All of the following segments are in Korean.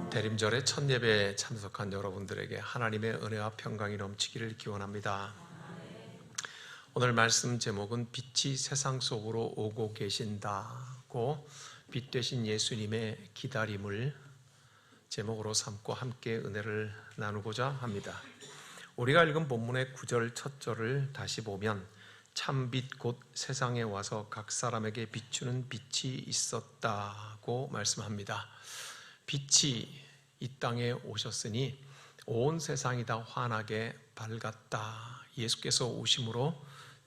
대림절의 첫 예배에 참석한 여러분들에게 하나님의 은혜와 평강이 넘치기를 기원합니다. 오늘 말씀 제목은 빛이 세상 속으로 오고 계신다고, 빛 되신 예수님의 기다림을 제목으로 삼고 함께 은혜를 나누고자 합니다. 우리가 읽은 본문의 9절 첫 절을 다시 보면 참빛 곧 세상에 와서 각 사람에게 비추는 빛이 있었다고 말씀합니다. 빛이 이 땅에 오셨으니 온 세상이 다 환하게 밝았다. 예수께서 오심으로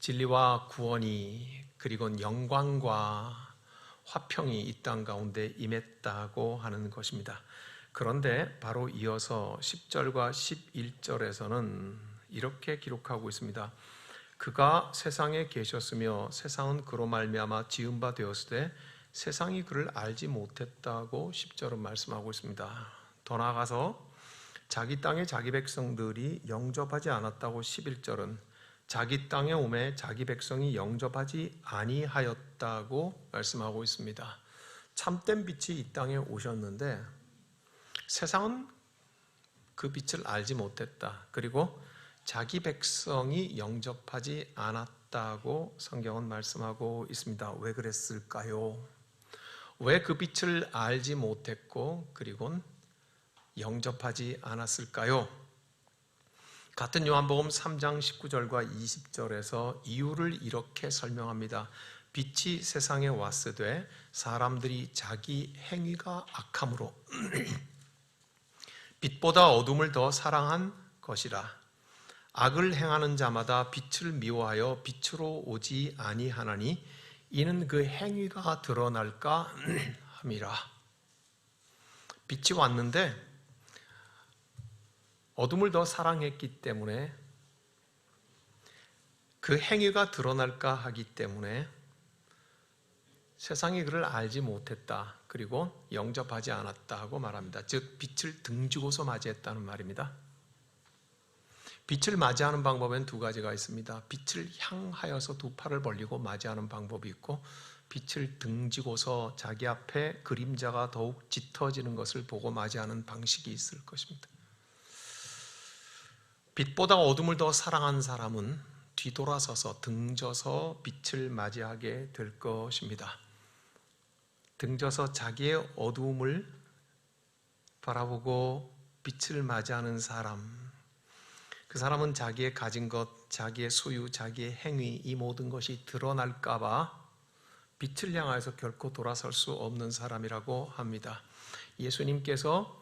진리와 구원이 그리고 영광과 화평이 이 땅 가운데 임했다고 하는 것입니다. 그런데 바로 이어서 10절과 11절에서는 이렇게 기록하고 있습니다. 그가 세상에 계셨으며 세상은 그로 말미암아 지은 바 되었으되 세상이 그를 알지 못했다고 10절은 말씀하고 있습니다. 더 나아가서 자기 땅에 자기 백성들이 영접하지 않았다고 11절은 자기 땅에 오매 자기 백성이 영접하지 아니하였다고 말씀하고 있습니다. 참된 빛이 이 땅에 오셨는데 세상은 그 빛을 알지 못했다. 그리고 자기 백성이 영접하지 않았다고 성경은 말씀하고 있습니다. 왜 그랬을까요? 왜 그 빛을 알지 못했고 그리고 영접하지 않았을까요? 같은 요한복음 3장 19절과 20절에서 이유를 이렇게 설명합니다. 빛이 세상에 왔으되 사람들이 자기 행위가 악함으로 빛보다 어둠을 더 사랑한 것이라. 악을 행하는 자마다 빛을 미워하여 빛으로 오지 아니하나니 이는 그 행위가 드러날까 함이라. 빛이 왔는데 어둠을 더 사랑했기 때문에 그 행위가 드러날까 하기 때문에 세상이 그를 알지 못했다. 그리고 영접하지 않았다고 말합니다. 즉 빛을 등지고서 맞이했다는 말입니다. 빛을 맞이하는 방법엔 두 가지가 있습니다. 빛을 향하여서 두 팔을 벌리고 맞이하는 방법이 있고 빛을 등지고서 자기 앞에 그림자가 더욱 짙어지는 것을 보고 맞이하는 방식이 있을 것입니다. 빛보다 어둠을 더 사랑한 사람은 뒤돌아서서 등져서 빛을 맞이하게 될 것입니다. 등져서 자기의 어두움을 바라보고 빛을 맞이하는 사람, 그 사람은 자기의 가진 것, 자기의 소유, 자기의 행위 이 모든 것이 드러날까 봐 빛을 향하여서 결코 돌아설 수 없는 사람이라고 합니다. 예수님께서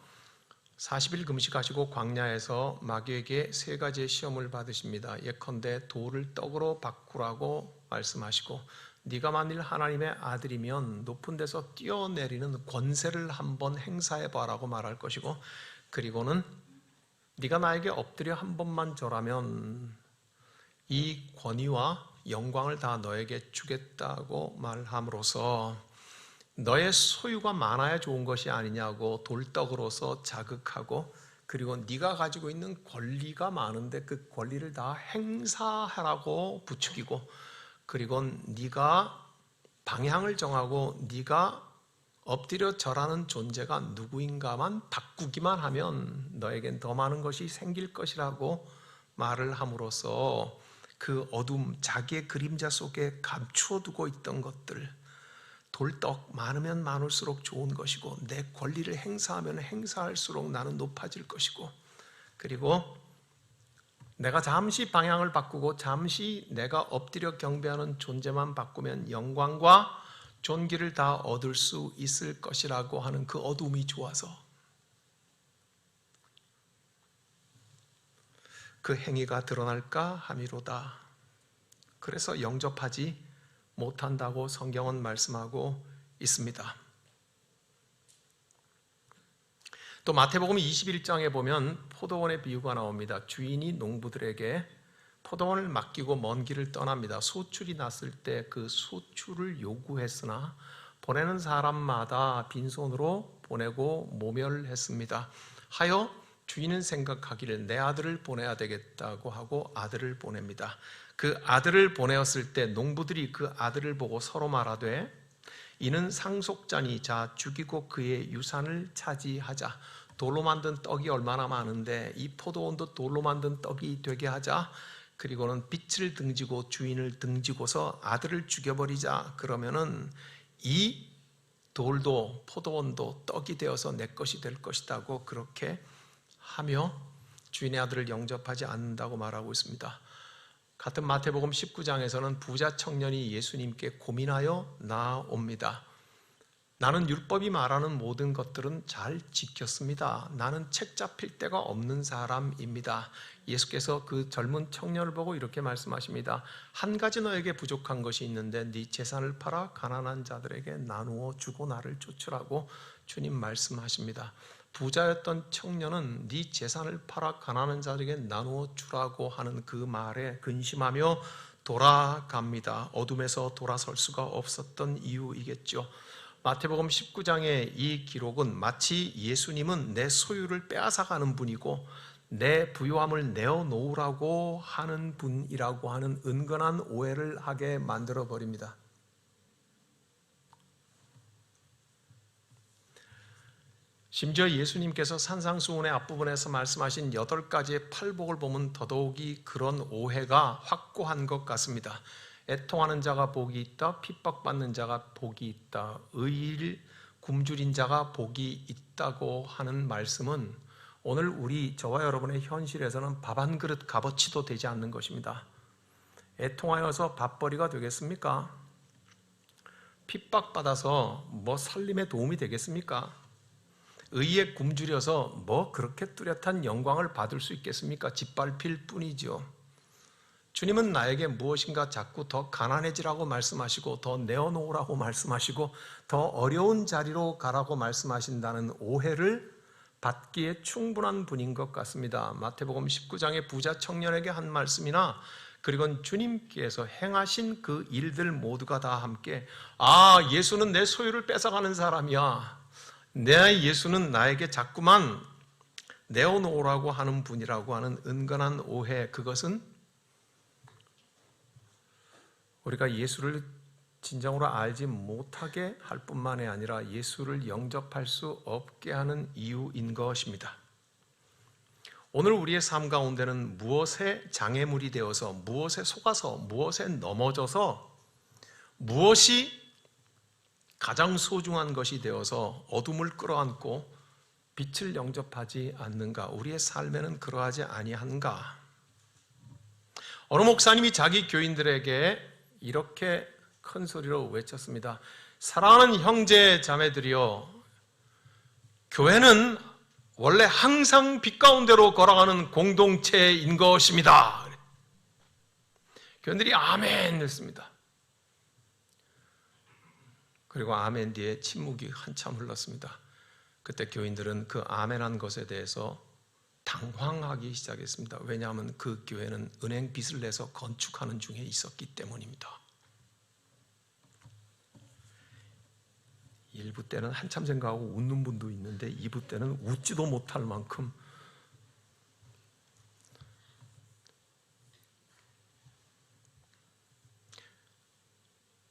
40일 금식하시고 광야에서 마귀에게 세 가지의 시험을 받으십니다. 예컨대 돌을 떡으로 바꾸라고 말씀하시고 네가 만일 하나님의 아들이면 높은 데서 뛰어내리는 권세를 한번 행사해봐라고 말할 것이고 그리고는 네가 나에게 엎드려 한 번만 절하면 이 권위와 영광을 다 너에게 주겠다고 말함으로써 너의 소유가 많아야 좋은 것이 아니냐고 돌떡으로서 자극하고 그리고 네가 가지고 있는 권리가 많은데 그 권리를 다 행사하라고 부추기고 그리고 네가 방향을 정하고 네가 엎드려 절하는 존재가 누구인가만 바꾸기만 하면 너에겐 더 많은 것이 생길 것이라고 말을 함으로써 그 어둠, 자기의 그림자 속에 감추어 두고 있던 것들 돌떡 많으면 많을수록 좋은 것이고 내 권리를 행사하면 행사할수록 나는 높아질 것이고 그리고 내가 잠시 방향을 바꾸고 잠시 내가 엎드려 경배하는 존재만 바꾸면 영광과 존귀를 다 얻을 수 있을 것이라고 하는 그 어둠이 좋아서 그 행위가 드러날까 함이로다. 그래서 영접하지 못한다고 성경은 말씀하고 있습니다. 또 마태복음 21장에 보면 포도원의 비유가 나옵니다. 주인이 농부들에게 포도원을 맡기고 먼 길을 떠납니다. 소출이 났을 때 그 소출을 요구했으나 보내는 사람마다 빈손으로 보내고 모멸했습니다. 하여 주인은 생각하기를 내 아들을 보내야 되겠다고 하고 아들을 보냅니다. 그 아들을 보내었을 때 농부들이 그 아들을 보고 서로 말하되 이는 상속자니 자 죽이고 그의 유산을 차지하자. 돌로 만든 떡이 얼마나 많은데 이 포도원도 돌로 만든 떡이 되게 하자. 그리고는 빛을 등지고 주인을 등지고서 아들을 죽여버리자. 그러면은 이 돌도 포도원도 떡이 되어서 내 것이 될 것이다고 그렇게 하며 주인의 아들을 영접하지 않는다고 말하고 있습니다. 같은 마태복음 19장에서는 부자 청년이 예수님께 고민하여 나옵니다. 나는 율법이 말하는 모든 것들은 잘 지켰습니다. 나는 책 잡힐 데가 없는 사람입니다. 예수께서 그 젊은 청년을 보고 이렇게 말씀하십니다. 한 가지 너에게 부족한 것이 있는데 네 재산을 팔아 가난한 자들에게 나누어 주고 나를 쫓으라고 주님 말씀하십니다. 부자였던 청년은 네 재산을 팔아 가난한 자들에게 나누어 주라고 하는 그 말에 근심하며 돌아갑니다. 어둠에서 돌아설 수가 없었던 이유이겠죠. 마태복음 19장의 이 기록은 마치 예수님은 내 소유를 빼앗아가는 분이고 내 부유함을 내어놓으라고 하는 분이라고 하는 은근한 오해를 하게 만들어버립니다. 심지어 예수님께서 산상수훈의 앞부분에서 말씀하신 8가지의 팔복을 보면 더더욱이 그런 오해가 확고한 것 같습니다. 애통하는 자가 복이 있다. 핍박받는 자가 복이 있다. 의일 굶주린 자가 복이 있다고 하는 말씀은 오늘 저와 여러분의 현실에서는 밥 한 그릇 값어치도 되지 않는 것입니다. 애통하여서 밥벌이가 되겠습니까? 핍박받아서 살림에 도움이 되겠습니까? 의에 굶주려서 그렇게 뚜렷한 영광을 받을 수 있겠습니까? 짓밟힐 뿐이죠. 주님은 나에게 무엇인가 자꾸 더 가난해지라고 말씀하시고 더 내어놓으라고 말씀하시고 더 어려운 자리로 가라고 말씀하신다는 오해를 받기에 충분한 분인 것 같습니다. 마태복음 19장의 부자 청년에게 한 말씀이나 그리고 주님께서 행하신 그 일들 모두가 다 함께 예수는 내 소유를 뺏어가는 사람이야. 내 예수는 나에게 자꾸만 내어놓으라고 하는 분이라고 하는 은근한 오해, 그것은 우리가 예수를 진정으로 알지 못하게 할 뿐만이 아니라 예수를 영접할 수 없게 하는 이유인 것입니다. 오늘 우리의 삶 가운데는 무엇에 장애물이 되어서 무엇에 속아서 무엇에 넘어져서 무엇이 가장 소중한 것이 되어서 어둠을 끌어안고 빛을 영접하지 않는가? 우리의 삶에는 그러하지 아니한가? 어느 목사님이 자기 교인들에게 이렇게 큰 소리로 외쳤습니다. 사랑하는 형제 자매들이여, 교회는 원래 항상 빛 가운데로 걸어가는 공동체인 것입니다. 교인들이 아멘 했습니다. 그리고 아멘 뒤에 침묵이 한참 흘렀습니다. 그때 교인들은 그 아멘한 것에 대해서 당황하기 시작했습니다. 왜냐하면 그 교회는 은행 빚을 내서 건축하는 중에 있었기 때문입니다. 1부 때는 한참 생각하고 웃는 분도 있는데 2부 때는 웃지도 못할 만큼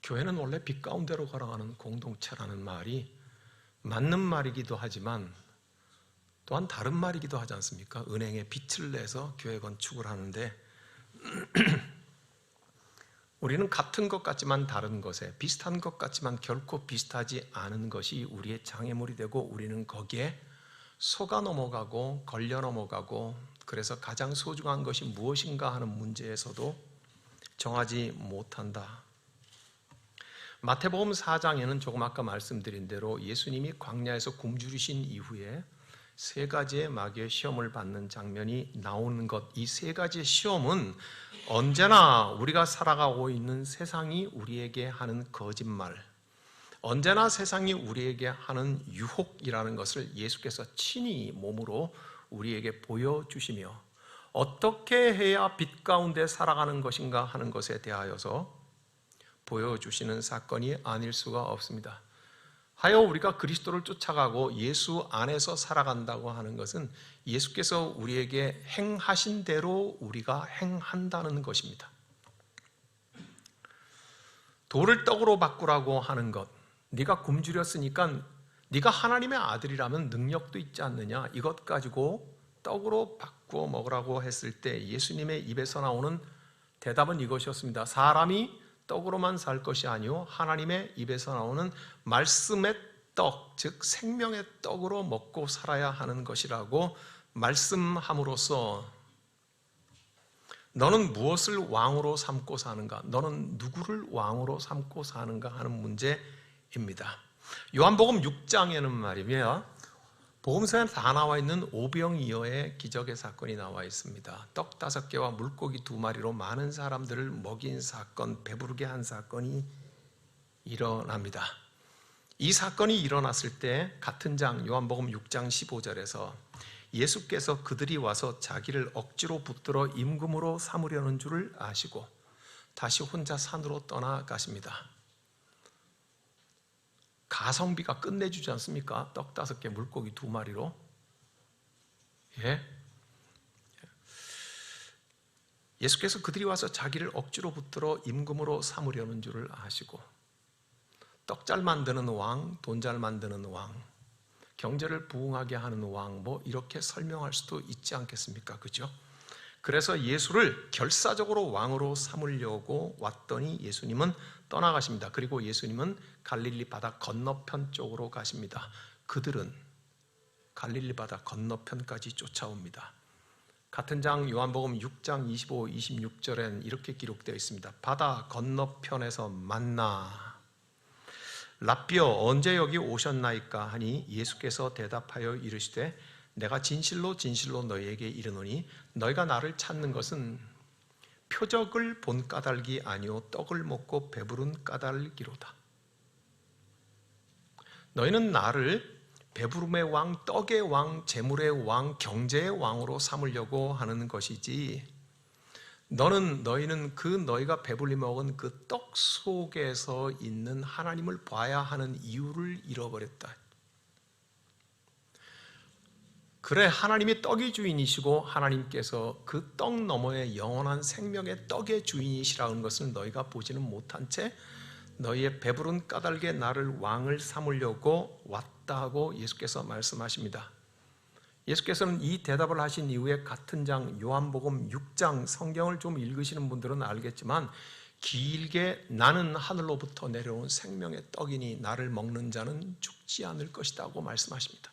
교회는 원래 빛 가운데로 걸어가는 공동체라는 말이 맞는 말이기도 하지만 또한 다른 말이기도 하지 않습니까? 은행에 빚을 내서 교회 건축을 하는데 우리는 같은 것 같지만 다른 것에, 비슷한 것 같지만 결코 비슷하지 않은 것이 우리의 장애물이 되고 우리는 거기에 속아 넘어가고 걸려 넘어가고 그래서 가장 소중한 것이 무엇인가 하는 문제에서도 정하지 못한다. 마태복음 4장에는 조금 아까 말씀드린 대로 예수님이 광야에서 굶주리신 이후에 3가지의 마귀의 시험을 받는 장면이 나오는 것, 이 3가지의 시험은 언제나 우리가 살아가고 있는 세상이 우리에게 하는 거짓말, 언제나 세상이 우리에게 하는 유혹이라는 것을 예수께서 친히 몸으로 우리에게 보여주시며 어떻게 해야 빛 가운데 살아가는 것인가 하는 것에 대하여서 보여주시는 사건이 아닐 수가 없습니다. 하여 우리가 그리스도를 쫓아가고 예수 안에서 살아간다고 하는 것은 예수께서 우리에게 행하신 대로 우리가 행한다는 것입니다. 돌을 떡으로 바꾸라고 하는 것, 네가 굶주렸으니까 네가 하나님의 아들이라면 능력도 있지 않느냐, 이것 가지고 떡으로 바꾸어 먹으라고 했을 때 예수님의 입에서 나오는 대답은 이것이었습니다. 사람이 떡으로만 살 것이 아니요 하나님의 입에서 나오는 말씀의 떡, 즉 생명의 떡으로 먹고 살아야 하는 것이라고 말씀함으로써 너는 무엇을 왕으로 삼고 사는가, 너는 누구를 왕으로 삼고 사는가 하는 문제입니다. 요한복음 6장에는 말이며 복음서에 다 나와 있는 오병이어의 기적의 사건이 나와 있습니다. 떡 5개와 물고기 2마리로 많은 사람들을 먹인 사건, 배부르게 한 사건이 일어납니다. 이 사건이 일어났을 때 같은 장 요한복음 6장 15절에서 예수께서 그들이 와서 자기를 억지로 붙들어 임금으로 삼으려는 줄을 아시고 다시 혼자 산으로 떠나가십니다. 가성비가 끝내주지 않습니까? 떡 5개, 물고기 2마리로. 예? 예수께서 그들이 와서 자기를 억지로 붙들어 임금으로 삼으려는 줄을 아시고, 떡 잘 만드는 왕, 돈 잘 만드는 왕, 경제를 부흥하게 하는 왕, 뭐 이렇게 설명할 수도 있지 않겠습니까? 그죠? 그래서 예수를 결사적으로 왕으로 삼으려고 왔더니 예수님은 떠나가십니다. 그리고 예수님은 갈릴리 바다 건너편 쪽으로 가십니다. 그들은 갈릴리 바다 건너편까지 쫓아옵니다. 같은 장 요한복음 6장 25, 26절엔 이렇게 기록되어 있습니다. 바다 건너편에서 만나 라삐어 언제 여기 오셨나이까 하니 예수께서 대답하여 이르시되 내가 진실로 진실로 너희에게 이르노니 너희가 나를 찾는 것은 표적을 본 까닭이 아니요 떡을 먹고 배부른 까닭이로다. 너희는 나를 배부름의 왕, 떡의 왕, 재물의 왕, 경제의 왕으로 삼으려고 하는 것이지, 너희는 그 너희가 배불리 먹은 그 떡 속에서 있는 하나님을 봐야 하는 이유를 잃어버렸다. 그래, 하나님이 떡의 주인이시고 하나님께서 그 떡 너머의 영원한 생명의 떡의 주인이시라는 것을 너희가 보지는 못한 채 너희의 배부른 까닭에 나를 왕을 삼으려고 왔다고 예수께서 말씀하십니다. 예수께서는 이 대답을 하신 이후에 같은 장 요한복음 6장, 성경을 좀 읽으시는 분들은 알겠지만 길게 나는 하늘로부터 내려온 생명의 떡이니 나를 먹는 자는 죽지 않을 것이라고 말씀하십니다.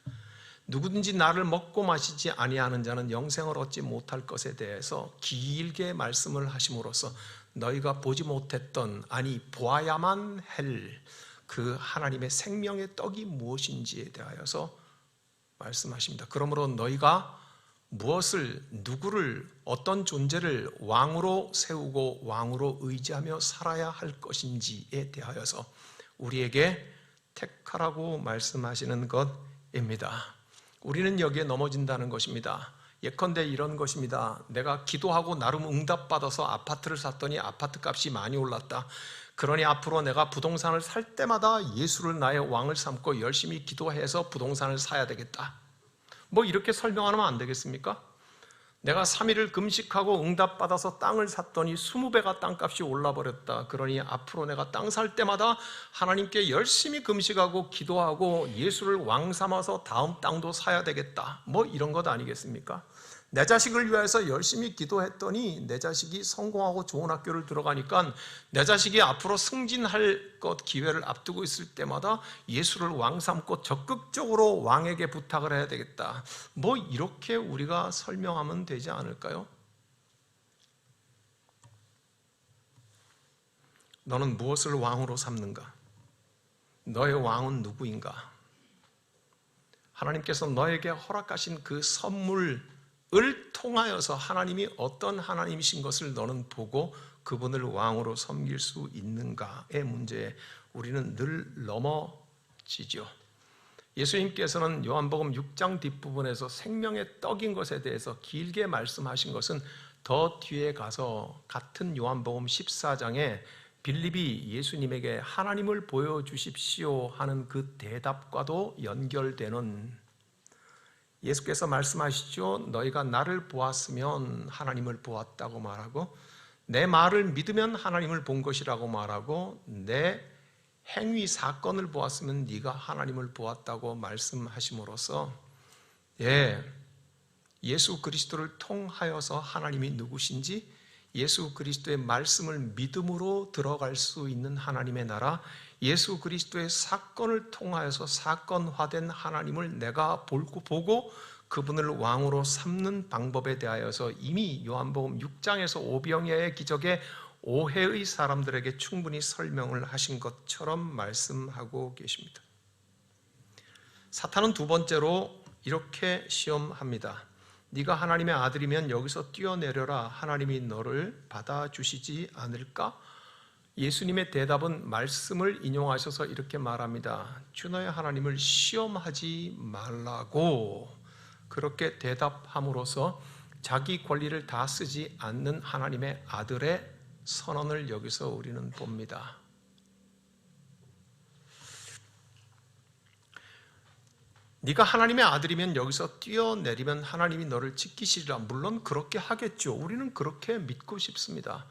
누구든지 나를 먹고 마시지 아니하는 자는 영생을 얻지 못할 것에 대해서 길게 말씀을 하심으로써 너희가 보지 못했던, 아니 보아야만 할 그 하나님의 생명의 떡이 무엇인지에 대하여서 말씀하십니다. 그러므로 너희가 무엇을, 누구를, 어떤 존재를 왕으로 세우고 왕으로 의지하며 살아야 할 것인지에 대하여서 우리에게 택하라고 말씀하시는 것입니다. 우리는 여기에 넘어진다는 것입니다. 예컨대 이런 것입니다. 내가 기도하고 나름 응답받아서 아파트를 샀더니 아파트 값이 많이 올랐다. 그러니 앞으로 내가 부동산을 살 때마다 예수를 나의 왕을 삼고 열심히 기도해서 부동산을 사야 되겠다. 뭐 이렇게 설명하면 안 되겠습니까? 내가 3일을 금식하고 응답받아서 땅을 샀더니 20배가 땅값이 올라버렸다. 그러니 앞으로 내가 땅 살 때마다 하나님께 열심히 금식하고 기도하고 예수를 왕 삼아서 다음 땅도 사야 되겠다. 뭐 이런 것 아니겠습니까? 내 자식을 위해서 열심히 기도했더니 내 자식이 성공하고 좋은 학교를 들어가니까 내 자식이 앞으로 승진할 것 기회를 앞두고 있을 때마다 예수를 왕 삼고 적극적으로 왕에게 부탁을 해야 되겠다. 뭐 이렇게 우리가 설명하면 되지 않을까요? 너는 무엇을 왕으로 삼는가? 너의 왕은 누구인가? 하나님께서 너에게 허락하신 그 선물을 통하여서 하나님이 어떤 하나님이신 것을 너는 보고 그분을 왕으로 섬길 수 있는가의 문제에 우리는 늘 넘어지죠. 예수님께서는 요한복음 6장 뒷부분에서 생명의 떡인 것에 대해서 길게 말씀하신 것은 더 뒤에 가서 같은 요한복음 14장에 빌립이 예수님에게 하나님을 보여주십시오 하는 그 대답과도 연결되는, 예수께서 말씀하시죠. 너희가 나를 보았으면 하나님을 보았다고 말하고 내 말을 믿으면 하나님을 본 것이라고 말하고 내 행위 사건을 보았으면 네가 하나님을 보았다고 말씀하심으로써 예수 그리스도를 통하여서 하나님이 누구신지, 예수 그리스도의 말씀을 믿음으로 들어갈 수 있는 하나님의 나라, 예수 그리스도의 사건을 통하여서 사건화된 하나님을 내가 보고 그분을 왕으로 삼는 방법에 대하여서 이미 요한복음 6장에서 오병이어의 기적에 오해의 사람들에게 충분히 설명을 하신 것처럼 말씀하고 계십니다. 사탄은 두 번째로 이렇게 시험합니다. 네가 하나님의 아들이면 여기서 뛰어내려라. 하나님이 너를 받아주시지 않을까? 예수님의 대답은 말씀을 인용하셔서 이렇게 말합니다. 주 너의 하나님을 시험하지 말라고 그렇게 대답함으로써 자기 권리를 다 쓰지 않는 하나님의 아들의 선언을 여기서 우리는 봅니다. 네가 하나님의 아들이면 여기서 뛰어내리면 하나님이 너를 지키시리라. 물론 그렇게 하겠죠. 우리는 그렇게 믿고 싶습니다.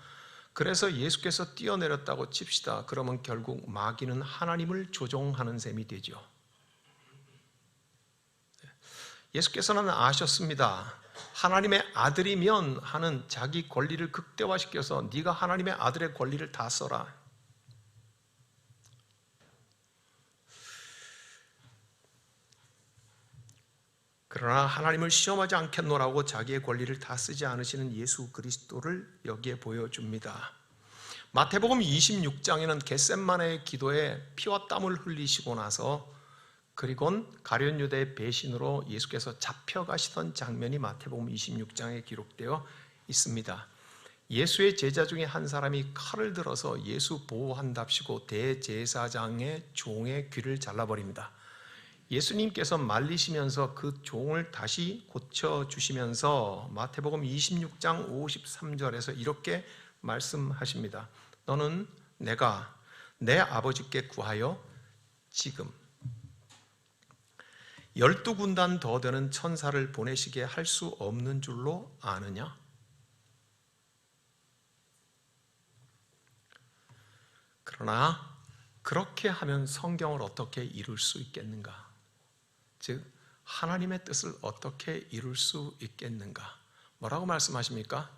그래서 예수께서 뛰어내렸다고 칩시다. 그러면 결국 마귀는 하나님을 조종하는 셈이 되죠. 예수께서는 아셨습니다. 하나님의 아들이면 하는 자기 권리를 극대화시켜서 네가 하나님의 아들의 권리를 다 써라. 그러나 하나님을 시험하지 않겠노라고 자기의 권리를 다 쓰지 않으시는 예수 그리스도를 여기에 보여줍니다. 마태복음 26장에는 겟셋마네의 기도에 피와 땀을 흘리시고 나서 그리고 가룟 유다의 배신으로 예수께서 잡혀가시던 장면이 마태복음 26장에 기록되어 있습니다. 예수의 제자 중에 한 사람이 칼을 들어서 예수 보호한답시고 대제사장의 종의 귀를 잘라버립니다. 예수님께서 말리시면서 그 종을 다시 고쳐주시면서 마태복음 26장 53절에서 이렇게 말씀하십니다. 너는 내가 내 아버지께 구하여 지금 12군단 더 되는 천사를 보내시게 할 수 없는 줄로 아느냐? 그러나 그렇게 하면 성경을 어떻게 이룰 수 있겠는가? 즉 하나님의 뜻을 어떻게 이룰 수 있겠는가? 뭐라고 말씀하십니까?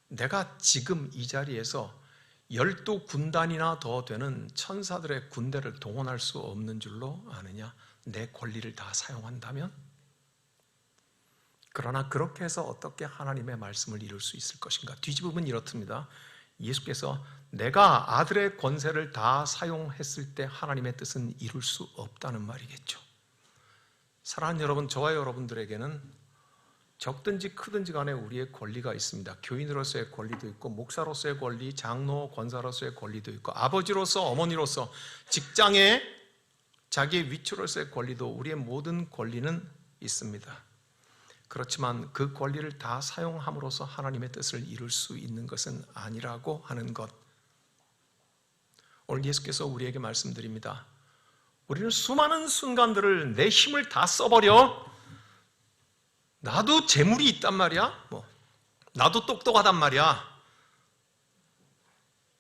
내가 지금 이 자리에서 12군단이나 더 되는 천사들의 군대를 동원할 수 없는 줄로 아느냐? 내 권리를 다 사용한다면? 그러나 그렇게 해서 어떻게 하나님의 말씀을 이룰 수 있을 것인가? 뒤집으면 이렇습니다. 예수께서 내가 아들의 권세를 다 사용했을 때 하나님의 뜻은 이룰 수 없다는 말이겠죠. 사랑하는 여러분, 저와 여러분들에게는 적든지 크든지 간에 우리의 권리가 있습니다. 교인으로서의 권리도 있고 목사로서의 권리, 장로, 권사로서의 권리도 있고 아버지로서, 어머니로서, 직장에 자기의 위치로서의 권리도, 우리의 모든 권리는 있습니다. 그렇지만 그 권리를 다 사용함으로써 하나님의 뜻을 이룰 수 있는 것은 아니라고 하는 것. 오늘 예수께서 우리에게 말씀드립니다. 우리는 수많은 순간들을 내 힘을 다 써버려. 나도 재물이 있단 말이야. 나도 똑똑하단 말이야.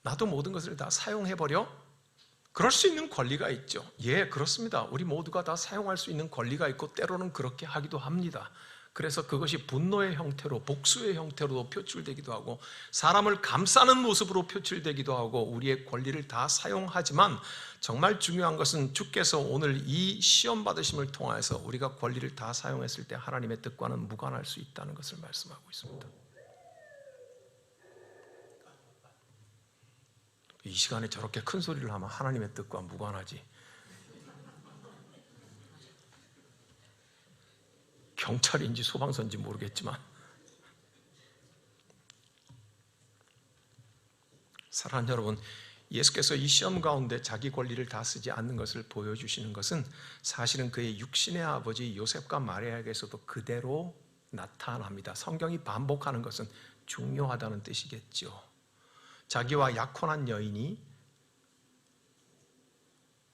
나도 모든 것을 다 사용해버려. 그럴 수 있는 권리가 있죠. 예, 그렇습니다. 우리 모두가 다 사용할 수 있는 권리가 있고 때로는 그렇게 하기도 합니다. 그래서 그것이 분노의 형태로, 복수의 형태로도 표출되기도 하고 사람을 감싸는 모습으로 표출되기도 하고 우리의 권리를 다 사용하지만 정말 중요한 것은 주께서 오늘 이 시험 받으심을 통해서 우리가 권리를 다 사용했을 때 하나님의 뜻과는 무관할 수 있다는 것을 말씀하고 있습니다. 이 시간에 저렇게 큰 소리를 하면 하나님의 뜻과 무관하지. 경찰인지 소방서인지 모르겠지만 사랑하는 여러분, 예수께서 이 시험 가운데 자기 권리를 다 쓰지 않는 것을 보여주시는 것은 사실은 그의 육신의 아버지 요셉과 마리아에게서도 그대로 나타납니다. 성경이 반복하는 것은 중요하다는 뜻이겠죠. 자기와 약혼한 여인이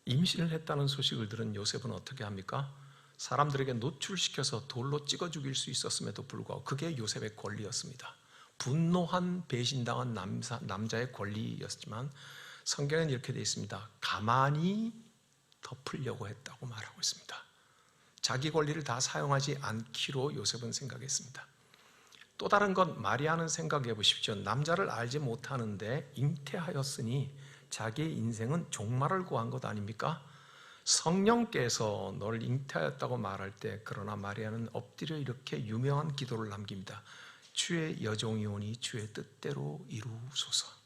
임신을 했다는 소식을 들은 요셉은 어떻게 합니까? 사람들에게 노출시켜서 돌로 찍어 죽일 수 있었음에도 불구하고 그게 요셉의 권리였습니다. 분노한 배신당한 남자의 권리였지만 성경에는 이렇게 되어 있습니다. 가만히 덮으려고 했다고 말하고 있습니다. 자기 권리를 다 사용하지 않기로 요셉은 생각했습니다. 또 다른 건 마리아는 생각해 보십시오. 남자를 알지 못하는데 잉태하였으니 자기의 인생은 종말을 구한 것 아닙니까? 성령께서 너를 잉태하였다고 말할 때 그러나 마리아는 엎드려 이렇게 유명한 기도를 남깁니다. 주의 여종이오니 주의 뜻대로 이루소서.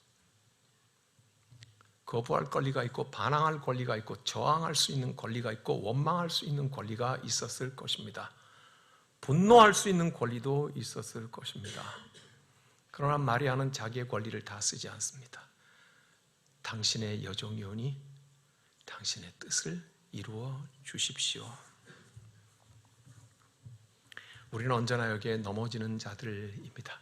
거부할 권리가 있고 반항할 권리가 있고 저항할 수 있는 권리가 있고 원망할 수 있는 권리가 있었을 것입니다. 분노할 수 있는 권리도 있었을 것입니다. 그러나 마리아는 자기의 권리를 다 쓰지 않습니다. 당신의 여종이오니 당신의 뜻을 이루어 주십시오. 우리는 언제나 여기에 넘어지는 자들입니다.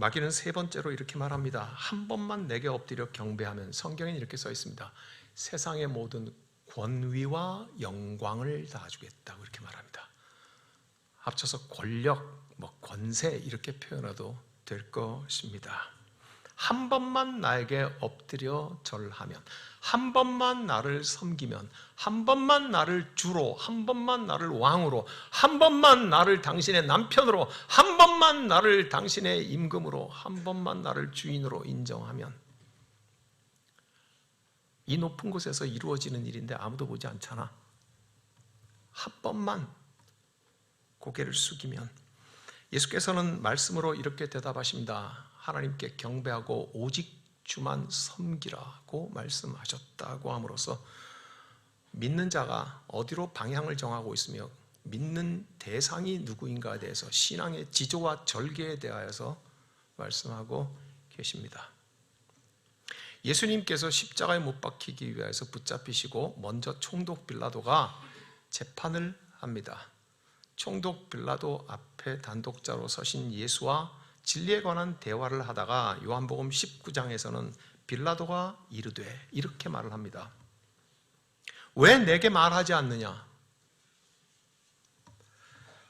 마귀는 세 번째로 이렇게 말합니다. 한 번만 내게 엎드려 경배하면, 성경에 이렇게 써 있습니다. 세상의 모든 권위와 영광을 다 주겠다고 이렇게 말합니다. 합쳐서 권력, 권세 이렇게 표현해도 될 것입니다. 한 번만 나에게 엎드려 절하면, 한 번만 나를 섬기면, 한 번만 나를 주로, 한 번만 나를 왕으로, 한 번만 나를 당신의 남편으로, 한 번만 나를 당신의 임금으로, 한 번만 나를 주인으로 인정하면, 이 높은 곳에서 이루어지는 일인데 아무도 보지 않잖아. 한 번만 고개를 숙이면, 예수께서는 말씀으로 이렇게 대답하십니다. 하나님께 경배하고 오직 주만 섬기라고 말씀하셨다고 함으로써 믿는 자가 어디로 방향을 정하고 있으며 믿는 대상이 누구인가에 대해서 신앙의 지조와 절개에 대하여서 말씀하고 계십니다. 예수님께서 십자가에 못 박히기 위해서 붙잡히시고 먼저 총독 빌라도가 재판을 합니다. 총독 빌라도 앞에 단독자로 서신 예수와 진리에 관한 대화를 하다가 요한복음 19장에서는 빌라도가 이르되 이렇게 말을 합니다. 왜 내게 말하지 않느냐?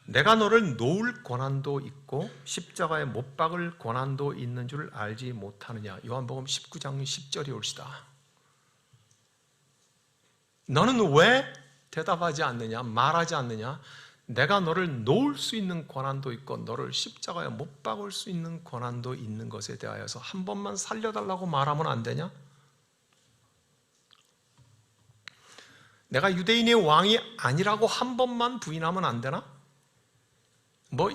내가 너를 놓을 권한도 있고 십자가에 못 박을 권한도 있는 줄 알지 못하느냐? 요한복음 19장 10절이 옳시다. 너는 왜 대답하지 않느냐? 말하지 않느냐? 내가 너를 놓을 수 있는 권한도 있고 너를 십자가에 못 박을 수 있는 권한도 있는 것에 대하여서 한 번만 살려달라고 말하면 안 되냐? 내가 유대인의 왕이 아니라고 한 번만 부인하면 안 되나?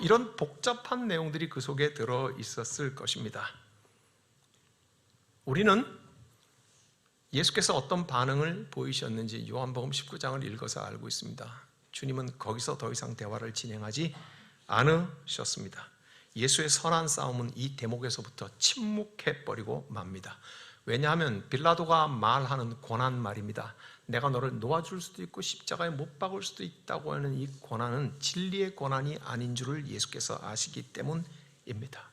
이런 복잡한 내용들이 그 속에 들어 있었을 것입니다. 우리는 예수께서 어떤 반응을 보이셨는지 요한복음 19장을 읽어서 알고 있습니다. 주님은 거기서 더 이상 대화를 진행하지 않으셨습니다. 예수의 선한 싸움은 이 대목에서부터 침묵해버리고 맙니다. 왜냐하면 빌라도가 말하는 권한 말입니다. 내가 너를 놓아줄 수도 있고 십자가에 못 박을 수도 있다고 하는 이 권한은 진리의 권한이 아닌 줄을 예수께서 아시기 때문입니다.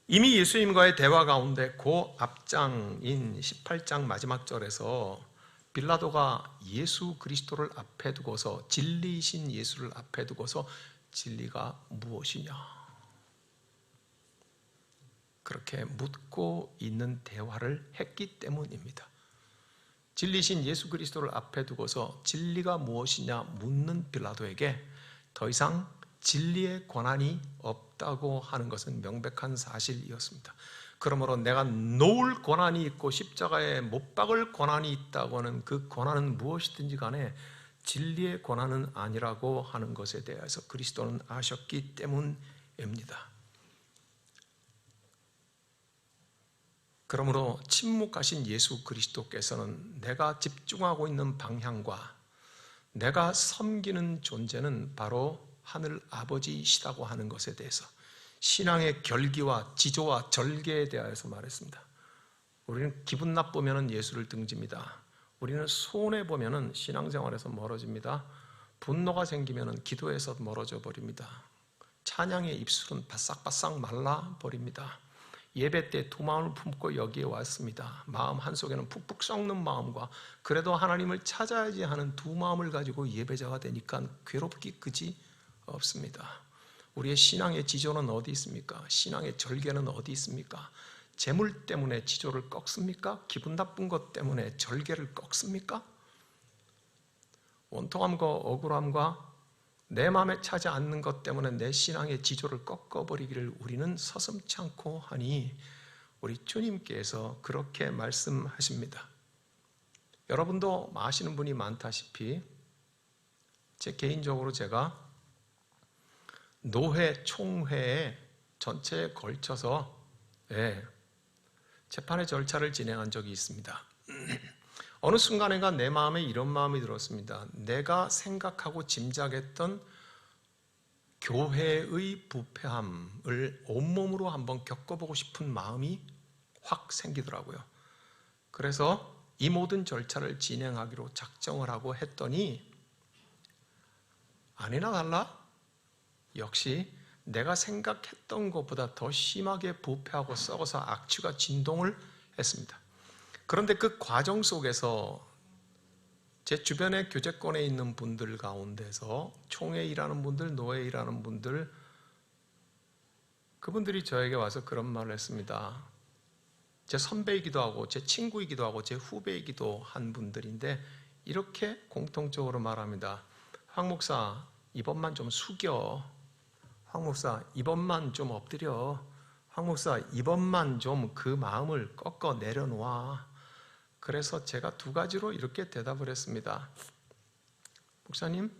이미 예수님과의 대화 가운데 그 앞장인 18장 마지막 절에서 빌라도가 예수 그리스도를 앞에 두고서, 진리이신 예수를 앞에 두고서 진리가 무엇이냐 그렇게 묻고 있는 대화를 했기 때문입니다. 진리이신 예수 그리스도를 앞에 두고서 진리가 무엇이냐 묻는 빌라도에게 더 이상 진리의 권한이 없다고 하는 것은 명백한 사실이었습니다. 그러므로 내가 놓을 권한이 있고 십자가에 못 박을 권한이 있다고 하는 그 권한은 무엇이든지 간에 진리의 권한은 아니라고 하는 것에 대해서 그리스도는 아셨기 때문입니다. 그러므로 침묵하신 예수 그리스도께서는 내가 집중하고 있는 방향과 내가 섬기는 존재는 바로 하늘 아버지이시다고 하는 것에 대해서 신앙의 결기와 지조와 절개에 대하여서 말했습니다. 우리는 기분 나쁘면 예수를 등집니다. 우리는 손해보면 신앙생활에서 멀어집니다. 분노가 생기면 기도에서 멀어져 버립니다. 찬양의 입술은 바싹바싹 말라버립니다. 예배 때 두 마음을 품고 여기에 왔습니다. 마음 한속에는 푹푹 썩는 마음과 그래도 하나님을 찾아야지 하는 두 마음을 가지고 예배자가 되니까 괴롭기 그지 없습니다. 우리의 신앙의 지조는 어디 있습니까? 신앙의 절개는 어디 있습니까? 재물 때문에 지조를 꺾습니까? 기분 나쁜 것 때문에 절개를 꺾습니까? 원통함과 억울함과 내 마음에 차지 않는 것 때문에 내 신앙의 지조를 꺾어버리기를 우리는 서슴지 않고 하니 우리 주님께서 그렇게 말씀하십니다. 여러분도 아시는 분이 많다시피 제 개인적으로 제가 노회, 총회에 전체에 걸쳐서 재판의 절차를 진행한 적이 있습니다. 어느 순간에가 내 마음에 이런 마음이 들었습니다. 내가 생각하고 짐작했던 교회의 부패함을 온몸으로 한번 겪어보고 싶은 마음이 확 생기더라고요. 그래서 이 모든 절차를 진행하기로 작정을 하고 했더니 아니나 달라 역시 내가 생각했던 것보다 더 심하게 부패하고 썩어서 악취가 진동을 했습니다. 그런데 그 과정 속에서 제 주변에 교제권에 있는 분들 가운데서 총회에 일하는 분들, 노회에 일하는 분들, 그분들이 저에게 와서 그런 말을 했습니다. 제 선배이기도 하고 제 친구이기도 하고 제 후배이기도 한 분들인데 이렇게 공통적으로 말합니다. 황 목사, 이번만 좀 숙여. 황 목사, 이번만 좀 엎드려. 황 목사, 이번만 좀 그 마음을 꺾어 내려놓아. 그래서 제가 두 가지로 이렇게 대답을 했습니다. 목사님,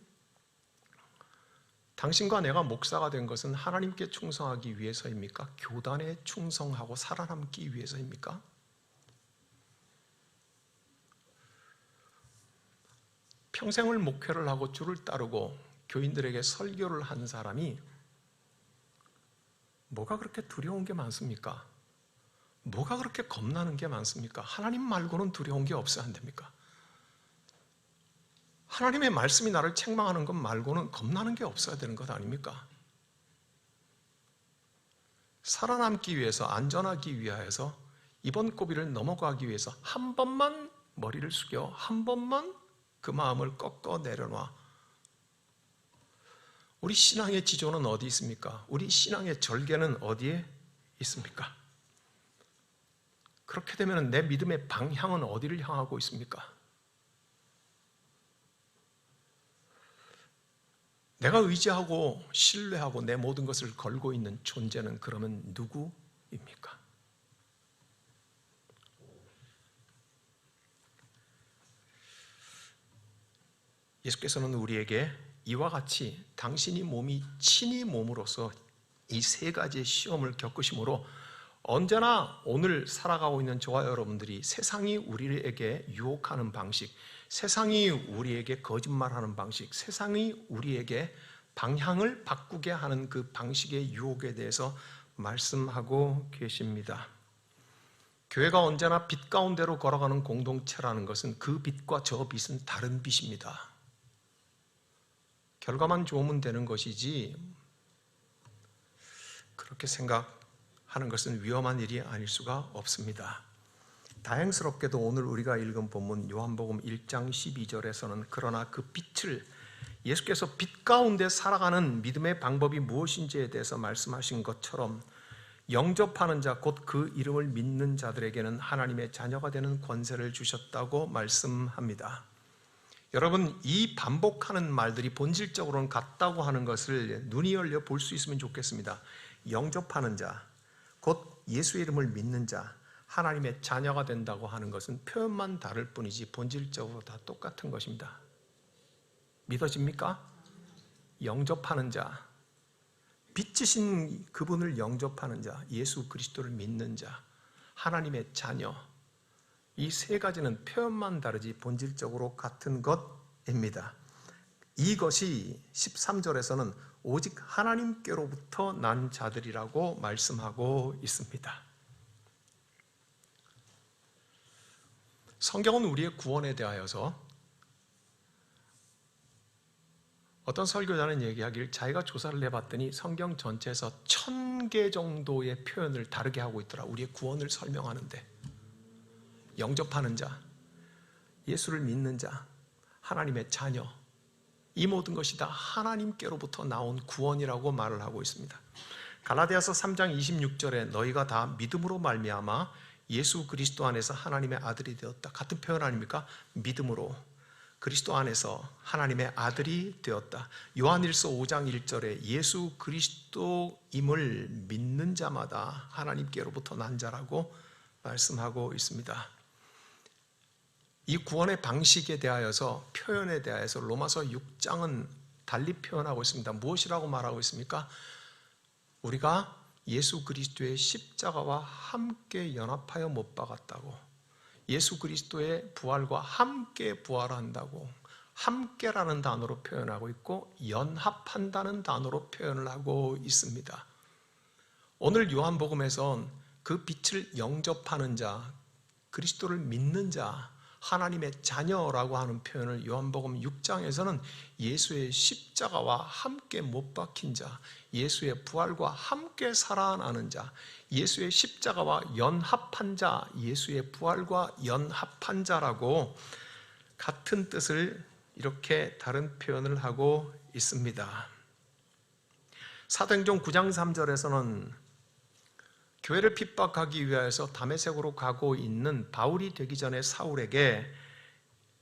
당신과 내가 목사가 된 것은 하나님께 충성하기 위해서입니까? 교단에 충성하고 살아남기 위해서입니까? 평생을 목회를 하고 주를 따르고 교인들에게 설교를 한 사람이 뭐가 그렇게 두려운 게 많습니까? 뭐가 그렇게 겁나는 게 많습니까? 하나님 말고는 두려운 게 없어야 안 됩니까? 하나님의 말씀이 나를 책망하는 것 말고는 겁나는 게 없어야 되는 것 아닙니까? 살아남기 위해서, 안전하기 위하여서, 이번 고비를 넘어가기 위해서 한 번만 머리를 숙여, 한 번만 그 마음을 꺾어 내려놔. 우리 신앙의 지조는 어디 있습니까? 우리 신앙의 절개는 어디에 있습니까? 그렇게 되면 내 믿음의 방향은 어디를 향하고 있습니까? 내가 의지하고 신뢰하고 내 모든 것을 걸고 있는 존재는 그러면 누구입니까? 예수께서는 우리에게 이와 같이 당신이 몸이 친히 몸으로서 이 세 가지의 시험을 겪으심으로 언제나 오늘 살아가고 있는 저와 여러분들이 세상이 우리에게 유혹하는 방식, 세상이 우리에게 거짓말하는 방식, 세상이 우리에게 방향을 바꾸게 하는 그 방식의 유혹에 대해서 말씀하고 계십니다. 교회가 언제나 빛 가운데로 걸어가는 공동체라는 것은 그 빛과 저 빛은 다른 빛입니다. 결과만 좋으면 되는 것이지 그렇게 생각하는 것은 위험한 일이 아닐 수가 없습니다. 다행스럽게도 오늘 우리가 읽은 본문 요한복음 1장 12절에서는 그러나 그 빛을 예수께서 빛 가운데 살아가는 믿음의 방법이 무엇인지에 대해서 말씀하신 것처럼 영접하는 자, 곧 그 이름을 믿는 자들에게는 하나님의 자녀가 되는 권세를 주셨다고 말씀합니다. 여러분, 이 반복하는 말들이 본질적으로는 같다고 하는 것을 눈이 열려 볼 수 있으면 좋겠습니다. 영접하는 자, 곧 예수의 이름을 믿는 자, 하나님의 자녀가 된다고 하는 것은 표현만 다를 뿐이지 본질적으로 다 똑같은 것입니다. 믿어집니까? 영접하는 자, 빛이신 그분을 영접하는 자, 예수 그리스도를 믿는 자, 하나님의 자녀, 이 세 가지는 표현만 다르지 본질적으로 같은 것입니다. 이것이 13절에서는 오직 하나님께로부터 난 자들이라고 말씀하고 있습니다. 성경은 우리의 구원에 대하여서 어떤 설교자는 얘기하길 자기가 조사를 해봤더니 성경 전체에서 1000개 정도의 표현을 다르게 하고 있더라. 우리의 구원을 설명하는데 영접하는 자, 예수를 믿는 자, 하나님의 자녀, 이 모든 것이 다 하나님께로부터 나온 구원이라고 말을 하고 있습니다. 갈라디아서 3장 26절에 너희가 다 믿음으로 말미암아 예수 그리스도 안에서 하나님의 아들이 되었다. 같은 표현 아닙니까? 믿음으로 그리스도 안에서 하나님의 아들이 되었다. 요한일서 5장 1절에 예수 그리스도임을 믿는 자마다 하나님께로부터 난 자라고 말씀하고 있습니다. 이 구원의 방식에 대하여서, 표현에 대하여서 로마서 6장은 달리 표현하고 있습니다. 무엇이라고 말하고 있습니까? 우리가 예수 그리스도의 십자가와 함께 연합하여 못 박았다고, 예수 그리스도의 부활과 함께 부활한다고, 함께라는 단어로 표현하고 있고 연합한다는 단어로 표현을 하고 있습니다. 오늘 요한복음에선 그 빛을 영접하는 자, 그리스도를 믿는 자, 하나님의 자녀라고 하는 표현을 요한복음 6장에서는 예수의 십자가와 함께 못 박힌 자, 예수의 부활과 함께 살아나는 자, 예수의 십자가와 연합한 자, 예수의 부활과 연합한 자라고 같은 뜻을 이렇게 다른 표현을 하고 있습니다. 사도행전 9장 3절에서는 교회를 핍박하기 위해서 다메섹으로 가고 있는 바울이 되기 전에 사울에게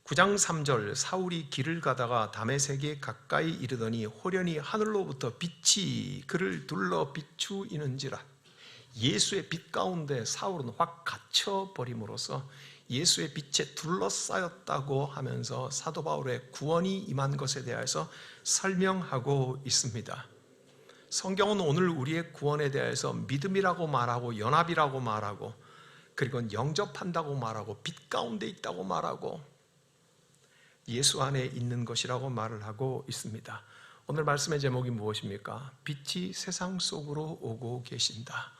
9장 3절 사울이 길을 가다가 다메섹에 가까이 이르더니 호련히 하늘로부터 빛이 그를 둘러 비추이는지라. 예수의 빛 가운데 사울은 확 갇혀버림으로써 예수의 빛에 둘러싸였다고 하면서 사도 바울의 구원이 임한 것에 대해서 설명하고 있습니다. 성경은 오늘 우리의 구원에 대해서 믿음이라고 말하고 연합이라고 말하고 그리고 영접한다고 말하고 빛 가운데 있다고 말하고 예수 안에 있는 것이라고 말을 하고 있습니다. 오늘 말씀의 제목이 무엇입니까? 빛이 세상 속으로 오고 계신다.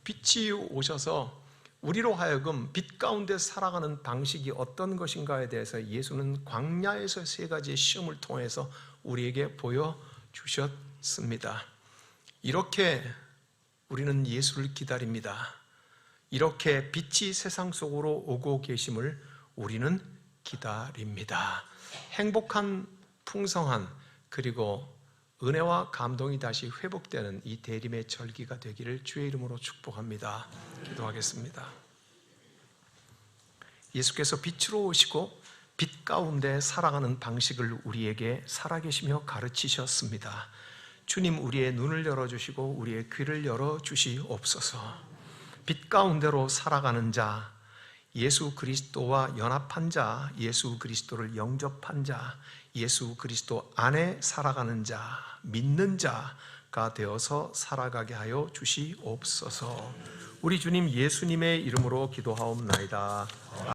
빛이 오셔서 우리로 하여금 빛 가운데 살아가는 방식이 어떤 것인가에 대해서 예수는 광야에서 3가지의 시험을 통해서 우리에게 보여주셨습니다. 이렇게 우리는 예수를 기다립니다. 이렇게 빛이 세상 속으로 오고 계심을 우리는 기다립니다. 행복한, 풍성한, 그리고 은혜와 감동이 다시 회복되는 이 대림의 절기가 되기를 주의 이름으로 축복합니다. 기도하겠습니다. 예수께서 빛으로 오시고 빛 가운데 살아가는 방식을 우리에게 살아계시며 가르치셨습니다. 주님, 우리의 눈을 열어주시고 우리의 귀를 열어주시옵소서. 빛 가운데로 살아가는 자, 예수 그리스도와 연합한 자, 예수 그리스도를 영접한 자, 예수 그리스도 안에 살아가는 자, 믿는 자가 되어서 살아가게 하여 주시옵소서. 우리 주님 예수님의 이름으로 기도하옵나이다.